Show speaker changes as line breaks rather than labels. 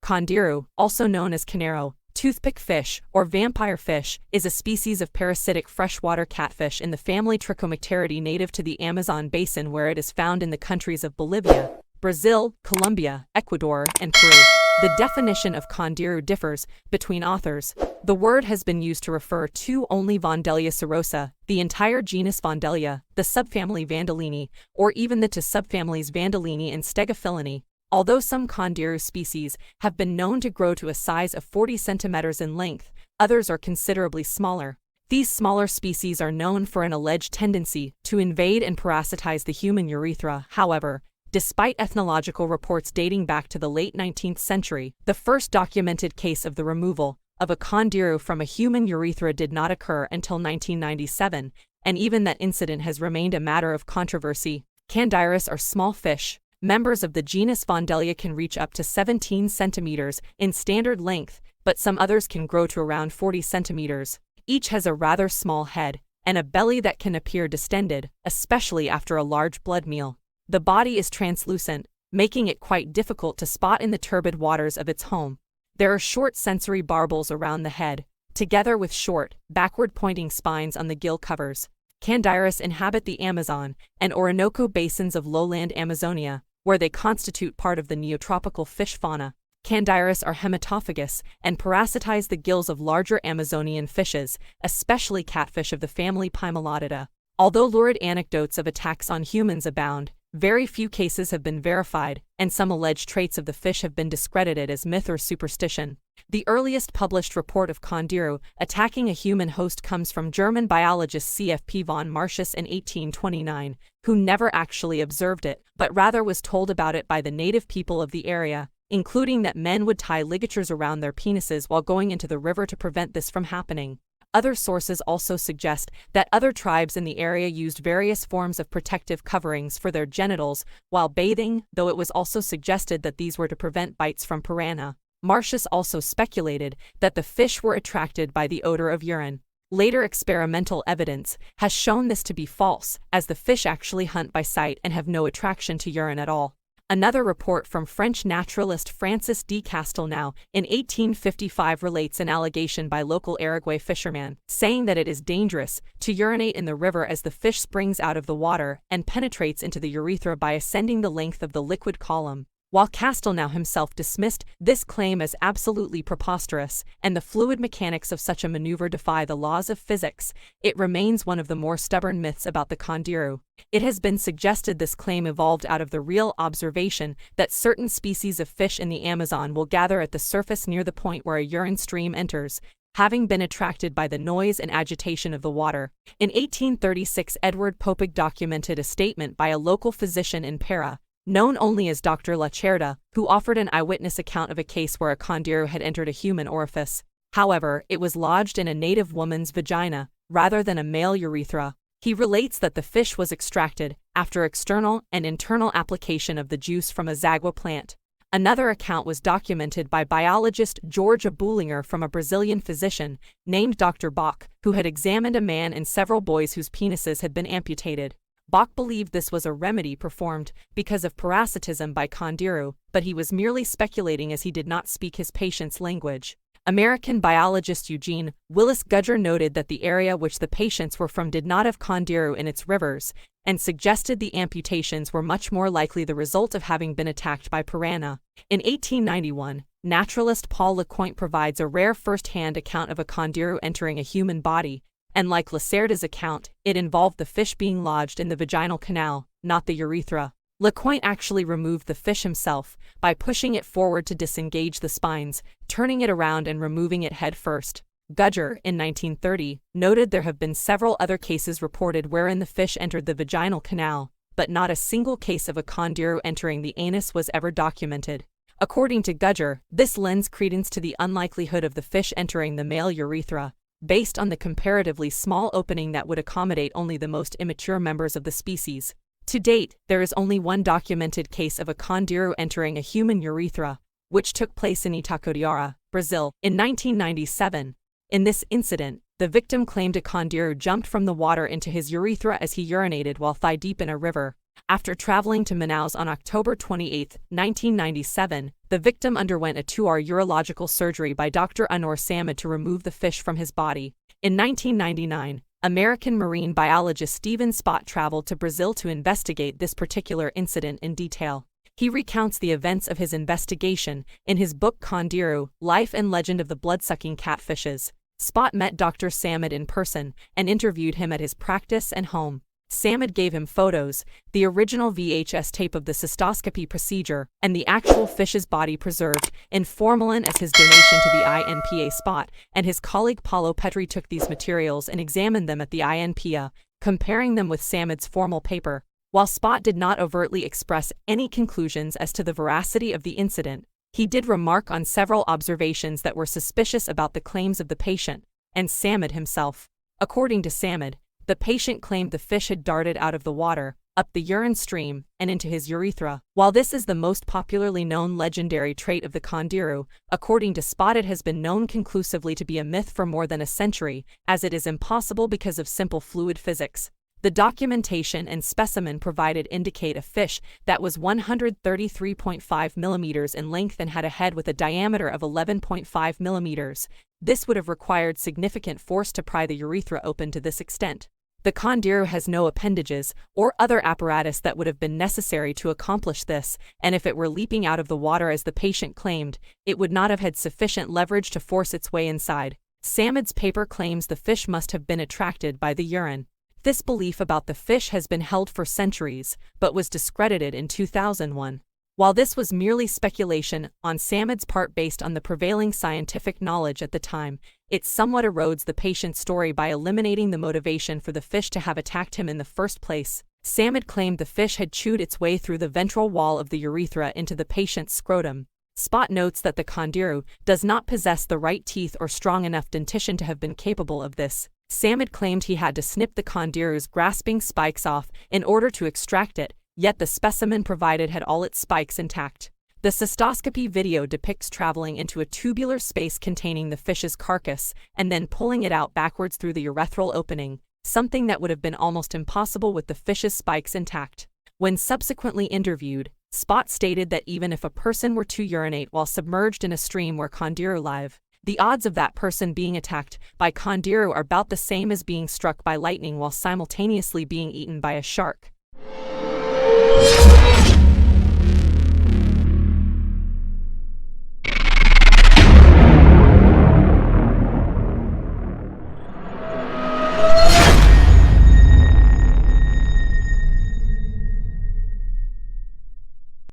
Condiru, also known as canero, toothpick fish, or vampire fish, is a species of parasitic freshwater catfish in the family Trichomicteridae native to the Amazon basin, where it is found in the countries of Bolivia, Brazil, Colombia, Ecuador, and Peru. The definition of Condiru differs between authors. The word has been used to refer to only Vandellia serosa, the entire genus Vandellia, the subfamily Vandellini, or even the two subfamilies Vandellini and Stegophyllini. Although some Condiru species have been known to grow to a size of 40 centimeters in length, others are considerably smaller. These smaller species are known for an alleged tendency to invade and parasitize the human urethra. However, despite ethnological reports dating back to the late 19th century, the first documented case of the removal of a Condiru from a human urethra did not occur until 1997, and even that incident has remained a matter of controversy. Candirus are small fish. Members of the genus Vandellia can reach up to 17 centimeters in standard length, but some others can grow to around 40 centimeters. Each has a rather small head and a belly that can appear distended, especially after a large blood meal. The body is translucent, making it quite difficult to spot in the turbid waters of its home. There are short sensory barbels around the head, together with short, backward-pointing spines on the gill covers. Candirus inhabit the Amazon and Orinoco basins of lowland Amazonia, where they constitute part of the neotropical fish fauna. Candirus are hematophagous and parasitize the gills of larger Amazonian fishes, especially catfish of the family Pimelodidae. Although lurid anecdotes of attacks on humans abound, very few cases have been verified, and some alleged traits of the fish have been discredited as myth or superstition. The earliest published report of Condiru attacking a human host comes from German biologist C.F.P. von Martius in 1829, who never actually observed it, but rather was told about it by the native people of the area, including that men would tie ligatures around their penises while going into the river to prevent this from happening. Other sources also suggest that other tribes in the area used various forms of protective coverings for their genitals while bathing, though it was also suggested that these were to prevent bites from piranha. Martius also speculated that the fish were attracted by the odor of urine. Later experimental evidence has shown this to be false, as the fish actually hunt by sight and have no attraction to urine at all. Another report from French naturalist Francis de Castelnau in 1855 relates an allegation by local Uruguay fishermen, saying that it is dangerous to urinate in the river as the fish springs out of the water and penetrates into the urethra by ascending the length of the liquid column. While Castelnau himself dismissed this claim as absolutely preposterous, and the fluid mechanics of such a maneuver defy the laws of physics, it remains one of the more stubborn myths about the Condiru. It has been suggested this claim evolved out of the real observation that certain species of fish in the Amazon will gather at the surface near the point where a urine stream enters, having been attracted by the noise and agitation of the water. In 1836, Edward Popig documented a statement by a local physician in Para, known only as Dr. Lacerda, who offered an eyewitness account of a case where a Condiru had entered a human orifice. However, it was lodged in a native woman's vagina, rather than a male urethra. He relates that the fish was extracted after external and internal application of the juice from a zagua plant. Another account was documented by biologist George Bullinger from a Brazilian physician named Dr. Bach, who had examined a man and several boys whose penises had been amputated. Bach believed this was a remedy performed because of parasitism by Condiru, but he was merely speculating as he did not speak his patient's language. American biologist Eugene Willis Gudger noted that the area which the patients were from did not have Condiru in its rivers, and suggested the amputations were much more likely the result of having been attacked by piranha. In 1891, naturalist Paul Lecointe provides a rare first-hand account of a Condiru entering a human body, and like Lacerda's account, it involved the fish being lodged in the vaginal canal, not the urethra. Lecointe actually removed the fish himself by pushing it forward to disengage the spines, turning it around and removing it head first. Gudger, in 1930, noted there have been several other cases reported wherein the fish entered the vaginal canal, but not a single case of a Condiru entering the anus was ever documented. According to Gudger, this lends credence to the unlikelihood of the fish entering the male urethra, based on the comparatively small opening that would accommodate only the most immature members of the species. To date, there is only one documented case of a Condiru entering a human urethra, which took place in Itacodiara, Brazil, in 1997. In this incident, the victim claimed a Condiru jumped from the water into his urethra as he urinated while thigh-deep in a river. After traveling to Manaus on October 28, 1997, the victim underwent a 2-hour urological surgery by Dr. Anor Samad to remove the fish from his body. In 1999, American marine biologist Stephen Spott traveled to Brazil to investigate this particular incident in detail. He recounts the events of his investigation in his book Condiru, Life and Legend of the Bloodsucking Catfishes. Spott met Dr. Samad in person and interviewed him at his practice and home. Samad gave him photos, the original VHS tape of the cystoscopy procedure, and the actual fish's body preserved in formalin as his donation to the INPA. Spott and his colleague Paulo Petri took these materials and examined them at the INPA, comparing them with Samad's formal paper. While Spott did not overtly express any conclusions as to the veracity of the incident, he did remark on several observations that were suspicious about the claims of the patient and Samad himself. According to Samad, the patient claimed the fish had darted out of the water, up the urine stream, and into his urethra. While this is the most popularly known legendary trait of the Condiru, according to Spott it has been known conclusively to be a myth for more than a century, as it is impossible because of simple fluid physics. The documentation and specimen provided indicate a fish that was 133.5 millimeters in length and had a head with a diameter of 11.5 millimeters. This would have required significant force to pry the urethra open to this extent. The Condiru has no appendages or other apparatus that would have been necessary to accomplish this, and if it were leaping out of the water as the patient claimed, it would not have had sufficient leverage to force its way inside. Samad's paper claims the fish must have been attracted by the urine. This belief about the fish has been held for centuries, but was discredited in 2001. While this was merely speculation on Samad's part based on the prevailing scientific knowledge at the time, it somewhat erodes the patient's story by eliminating the motivation for the fish to have attacked him in the first place. Samad claimed the fish had chewed its way through the ventral wall of the urethra into the patient's scrotum. Spott notes that the Condiru does not possess the right teeth or strong enough dentition to have been capable of this. Samad claimed he had to snip the Condiru's grasping spikes off in order to extract it, yet the specimen provided had all its spikes intact. The cystoscopy video depicts traveling into a tubular space containing the fish's carcass and then pulling it out backwards through the urethral opening, something that would have been almost impossible with the fish's spikes intact. When subsequently interviewed, Spott stated that even if a person were to urinate while submerged in a stream where Condiru live, the odds of that person being attacked by Condiru are about the same as being struck by lightning while simultaneously being eaten by a shark.